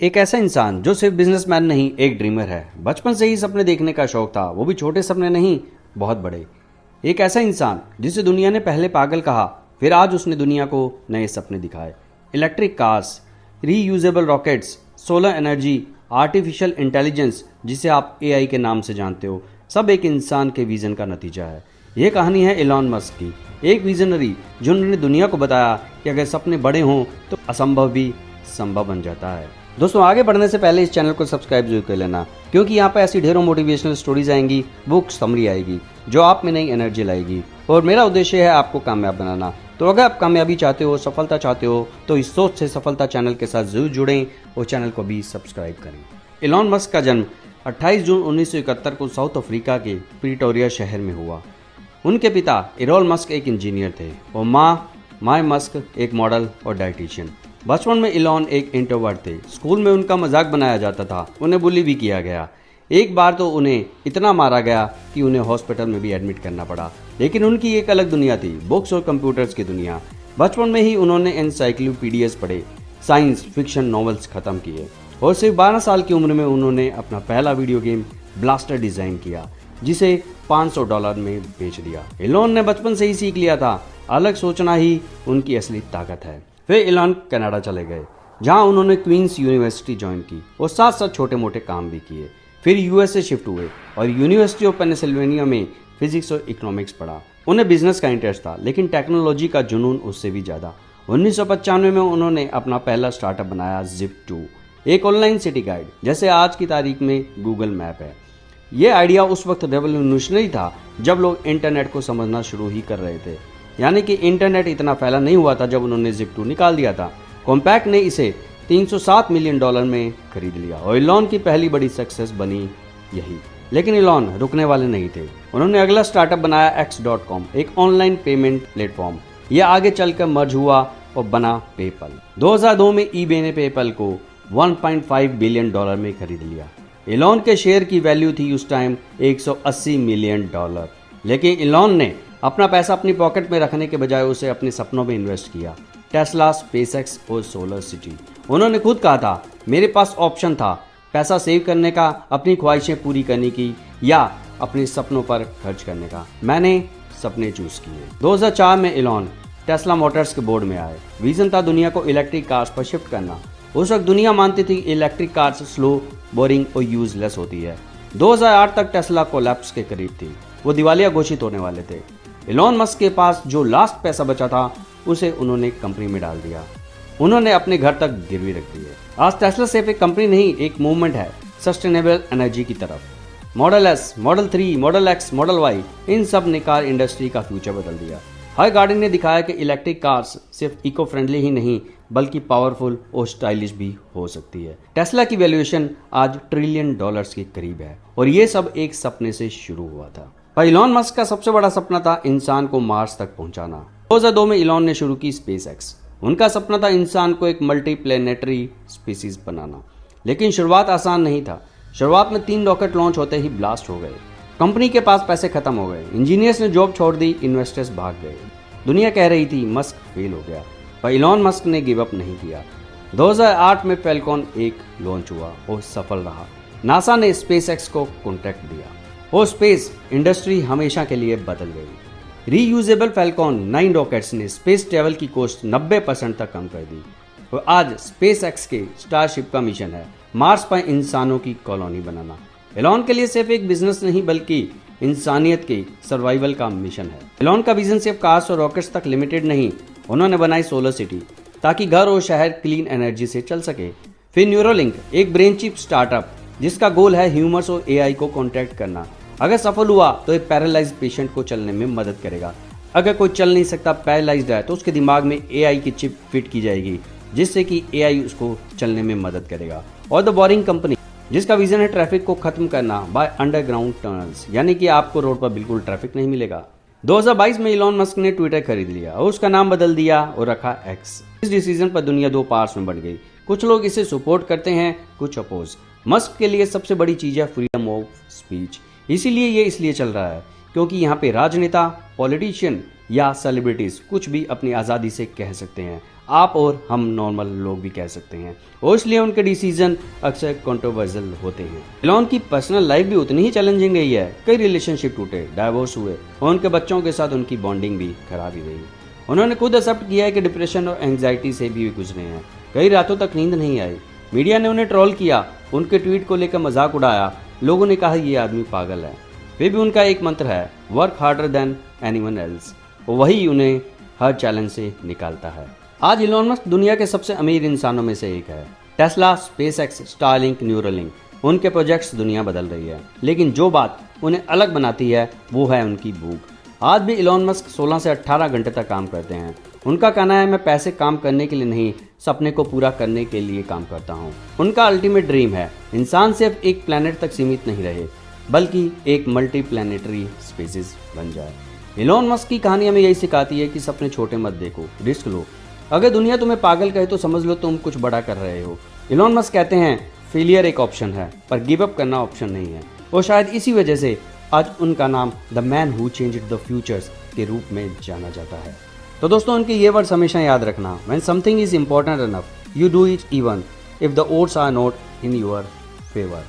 एक ऐसा इंसान जो सिर्फ बिजनेसमैन नहीं, एक ड्रीमर है। बचपन से ही सपने देखने का शौक था, वो भी छोटे सपने नहीं, बहुत बड़े। एक ऐसा इंसान जिसे दुनिया ने पहले पागल कहा, फिर आज उसने दुनिया को नए सपने दिखाए। Electric cars, reusable rockets, solar energy, artificial intelligence जिसे आप एआई के नाम से जानते हो, सब एक इंसान के विजन का नतीजा है। यह कहानी है एलॉन मस्क की, एक विजनरी जिन्होंने दुनिया को बताया कि अगर सपने बड़े हों तो असंभव भी संभव बन जाता है। दोस्तों, आगे बढ़ने से पहले इस चैनल को सब्सक्राइब जरूर कर लेना, क्योंकि यहाँ पे ऐसी ढेरों मोटिवेशनल स्टोरीज आएंगी, बुक समरी आएगी जो आप में नई एनर्जी लाएगी। और मेरा उद्देश्य है आपको कामयाब बनाना। तो अगर आप कामयाबी चाहते हो, सफलता चाहते हो, तो इस सोच से सफलता चैनल के साथ जरूर जुड़ें और चैनल को भी सब्सक्राइब करें। एलॉन मस्क का जन्म 28 जून 1971 को साउथ अफ्रीका के प्रीटोरिया शहर में हुआ। उनके पिता एरोल मस्क एक इंजीनियर थे और माँ माय मस्क एक मॉडल और डाइटिशियन। बचपन में एलॉन एक इंट्रोवर्ट थे। स्कूल में उनका मजाक बनाया जाता था, उन्हें बुली भी किया गया। एक बार तो उन्हें इतना मारा गया कि उन्हें हॉस्पिटल में भी एडमिट करना पड़ा। लेकिन उनकी एक अलग दुनिया थी, बुक्स और कंप्यूटर्स की दुनिया। बचपन में ही उन्होंने एनसाइक्लोपीडियाज पढ़े, साइंस फिक्शन नॉवेल्स खत्म किए और सिर्फ 12 साल की उम्र में उन्होंने अपना पहला वीडियो गेम ब्लास्टर डिजाइन किया, जिसे $500 में बेच दिया। एलॉन ने बचपन से ही सीख लिया था, अलग सोचना ही उनकी असली ताकत है। फिर एलॉन कनाडा चले गए, जहां उन्होंने क्वींस यूनिवर्सिटी ज्वाइन की और साथ साथ छोटे मोटे काम भी किए। फिर यूएसए शिफ्ट हुए और यूनिवर्सिटी ऑफ पेनिसिल्वेनिया में फिजिक्स और इकोनॉमिक्स पढ़ा। उन्हें बिजनेस का इंटरेस्ट था, लेकिन टेक्नोलॉजी का जुनून उससे भी ज़्यादा। 1995 में उन्होंने अपना पहला स्टार्टअप बनाया, Zip2, एक ऑनलाइन सिटी गाइड, जैसे आज की तारीख में गूगल मैप है। ये आइडिया उस वक्त रेवोल्यूशनरी था जब लोग इंटरनेट को समझना शुरू ही कर रहे थे। यानी कि इंटरनेट इतना फैला नहीं हुआ था जब उन्होंने Zip2 निकाल दिया था। कॉम्पैक्ट ने इसे $307 मिलियन में खरीद लिया और एलॉन की पहली बड़ी सक्सेस बनी यही। लेकिन एलॉन रुकने वाले नहीं थे। उन्होंने अगला स्टार्टअप बनाया X.com, एक ऑनलाइन पेमेंट प्लेटफॉर्म। यह आगे चलकर मर्ज हुआ और बना पेपल। 2002 में ईबे ने पेपल को $1.5 बिलियन में खरीद लिया। एलॉन के शेयर की वैल्यू थी उस टाइम $180 मिलियन। लेकिन एलॉन ने अपना पैसा अपनी पॉकेट में रखने के बजाय उसे अपने सपनों में इन्वेस्ट किया, टेस्ला, स्पेसएक्स और सोलर सिटी। उन्होंने खुद कहा था, मेरे पास ऑप्शन था पैसा सेव करने का, अपनी ख्वाहिशें पूरी करने की, या अपने सपनों पर खर्च करने का। मैंने सपने चूज किए। 2004 में एलॉन टेस्ला मोटर्स के बोर्ड में आए। विजन था दुनिया को इलेक्ट्रिक कार्स पर शिफ्ट करना। उस वक्त दुनिया मानती थी इलेक्ट्रिक कार्स स्लो, बोरिंग और यूजलेस होती है। 2008 तक टेस्ला कोलैप्स के करीब थी, वो दिवालिया घोषित होने वाले थे। एलॉन मस्क के पास जो लास्ट पैसा बचा था उसे उन्होंने कंपनी में डाल दिया। उन्होंने अपने घर तक गिरवी रख दी है। आज टेस्ला सिर्फ एक कंपनी नहीं, एक मूवमेंट है सस्टेनेबल एनर्जी की तरफ। Model S, Model 3, Model X, Model Y, इन सब ने कार इंडस्ट्री का फ्यूचर बदल दिया। हर गाड़ी ने दिखाया कि इलेक्ट्रिक कार्स सिर्फ इको फ्रेंडली ही नहीं बल्कि पावरफुल और स्टाइलिश भी हो सकती है। टेस्ला की वैल्यूएशन आज $1 ट्रिलियन के करीब है और ये सब एक सपने से शुरू हुआ था। पर एलॉन मस्क का सबसे बड़ा सपना था इंसान को मार्स तक पहुंचाना। 2002 में एलॉन ने शुरू की स्पेसएक्स। उनका सपना था इंसान को एक मल्टी प्लेनेटरी स्पीसीज बनाना। लेकिन शुरुआत आसान नहीं था। शुरुआत में 3 रॉकेट लॉन्च होते ही ब्लास्ट हो गए। कंपनी के पास पैसे खत्म हो गए, इंजीनियर्स ने जॉब छोड़ दी, इन्वेस्टर्स भाग गए। दुनिया कह रही थी मस्क फेल हो गया, पर एलॉन मस्क ने गिव अप नहीं किया। 2008 में फैल्कॉन 1 लॉन्च हुआ और सफल रहा। नासा ने स्पेसएक्स को कॉन्ट्रैक्ट दिया और स्पेस इंडस्ट्री हमेशा के लिए बदल गई। रीयूजेबल फैल्कॉन 9 रॉकेट्स ने स्पेस ट्रैवल की कॉस्ट 90% तक कम कर दी और आज स्पेसएक्स के स्टारशिप का मिशन है मार्स पर इंसानों की कॉलोनी बनाना। एलॉन के लिए सिर्फ एक बिजनेस नहीं बल्कि इंसानियत के सर्वाइवल का मिशन है। एलॉन का विजन सिर्फ कार्स और रॉकेट्स तक लिमिटेड नहीं, उन्होंने बनाई सोलर सिटी ताकि घर और शहर क्लीन एनर्जी से चल सके। फिर न्यूरोलिंक, एक ब्रेन चिप स्टार्टअप जिसका गोल है ह्यूमर्स और एआई को कॉन्टैक्ट करना। अगर सफल हुआ तो एक पैरालाइज्ड पेशेंट को चलने में मदद करेगा। अगर कोई चल नहीं सकता, पैरालाइज्ड है, तो उसके दिमाग में एआई की चिप फिट की जाएगी जिससे कि एआई उसको चलने में मदद करेगा। और द बोरिंग कंपनी, जिसका विजन है ट्रैफिक को खत्म करना बाय अंडरग्राउंड टनल्स, यानी कि आपको रोड पर बिल्कुल ट्रैफिक नहीं मिलेगा। 2022 में एलॉन मस्क ने ट्विटर खरीद लिया और उसका नाम बदल दिया और रखा एक्स। इस डिसीजन पर दुनिया 2 पार्ट्स में बढ़ गई। कुछ लोग इसे सपोर्ट करते हैं, कुछ अपोज। मस्क के लिए सबसे बड़ी चीज है फ्रीडम ऑफ स्पीच। इसीलिए ये इसलिए चल रहा है क्योंकि यहाँ पे राजनेता, पॉलिटिशियन या सेलिब्रिटीज कुछ भी अपनी आज़ादी से कह सकते हैं। आप और हम नॉर्मल लोग भी कह सकते हैं, और इसलिए उनके डिसीजन अक्सर कंट्रोवर्शियल होते हैं। इलॉन की पर्सनल लाइफ भी उतनी ही चैलेंजिंग रही है। कई रिलेशनशिप टूटे, डाइवोर्स हुए और उनके बच्चों के साथ उनकी बॉन्डिंग भी खराब ही रही। उन्होंने खुद एक्सेप्ट किया है कि डिप्रेशन और एंग्जाइटी से भी गुजरे हैं। कई रातों तक नींद नहीं आई। मीडिया ने उन्हें ट्रोल किया, उनके ट्वीट को लेकर मजाक उड़ाया। लोगों ने कहा ये आदमी पागल है। फिर भी उनका एक मंत्र है, work harder than anyone else, और वही उन्हें हर चैलेंज से निकालता है। आज इलॉन मस्क दुनिया के सबसे अमीर इंसानों में से एक है। टेस्ला, स्पेसएक्स, स्टारलिंक, न्यूरोलिंक, उनके प्रोजेक्ट्स दुनिया बदल रही है। लेकिन जो बात उन्हें अलग बनाती है वो है उनकी भूख। आज भी इलॉन मस्क 16 से 18 घंटे तक काम करते हैं। उनका कहना है, मैं पैसे काम करने के लिए नहीं, सपने को पूरा करने के लिए काम करता हूँ। उनका अल्टीमेट ड्रीम है इंसान सिर्फ एक प्लेनेट तक सीमित नहीं रहे, बल्कि एक मल्टी प्लैनेटरी स्पीसीज बन जाए। इलॉन मस्क की कहानी हमें यही सिखाती है कि सपने छोटे मत देखो, रिस्क लो। अगर दुनिया तुम्हें पागल कहे तो समझ लो तुम कुछ बड़ा कर रहे हो। इलॉन मस्क कहते हैं, फेलियर एक ऑप्शन है पर गिव अप करना ऑप्शन नहीं है, और शायद इसी वजह से आज उनका नाम the man who changed the futures के रूप में जाना जाता है। तो दोस्तों, उनके ये वर्ड्स हमेशा याद रखना, when something is important enough you do it even if the odds are not in your favour.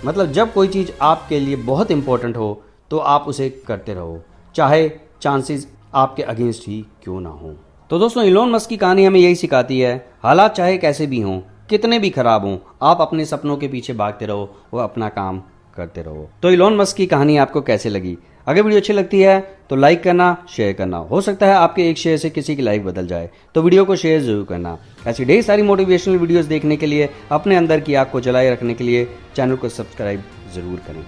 मतलब जब कोई चीज़ आपके लिए बहुत इंपॉर्टेंट हो तो आप उसे करते रहो, चाहे चांसेस आपके अगेंस्ट ही क्यों ना हो। तो दोस्तों, इलॉन मस्क की कहानी हमें यही सिखाती है, हालात चाहे कैसे भी हों, कितने भी खराब हों, आप अपने सपनों के पीछे भागते रहो और अपना काम करते रहो। तो इलॉन मस्क की कहानी आपको कैसे लगी? अगर वीडियो अच्छी लगती है तो लाइक करना, शेयर करना। हो सकता है आपके एक शेयर से किसी की लाइफ बदल जाए, तो वीडियो को शेयर जरूर करना। ऐसी ढेर सारी मोटिवेशनल वीडियोस देखने के लिए, अपने अंदर की आग को जलाए रखने के लिए चैनल को सब्सक्राइब जरूर करें।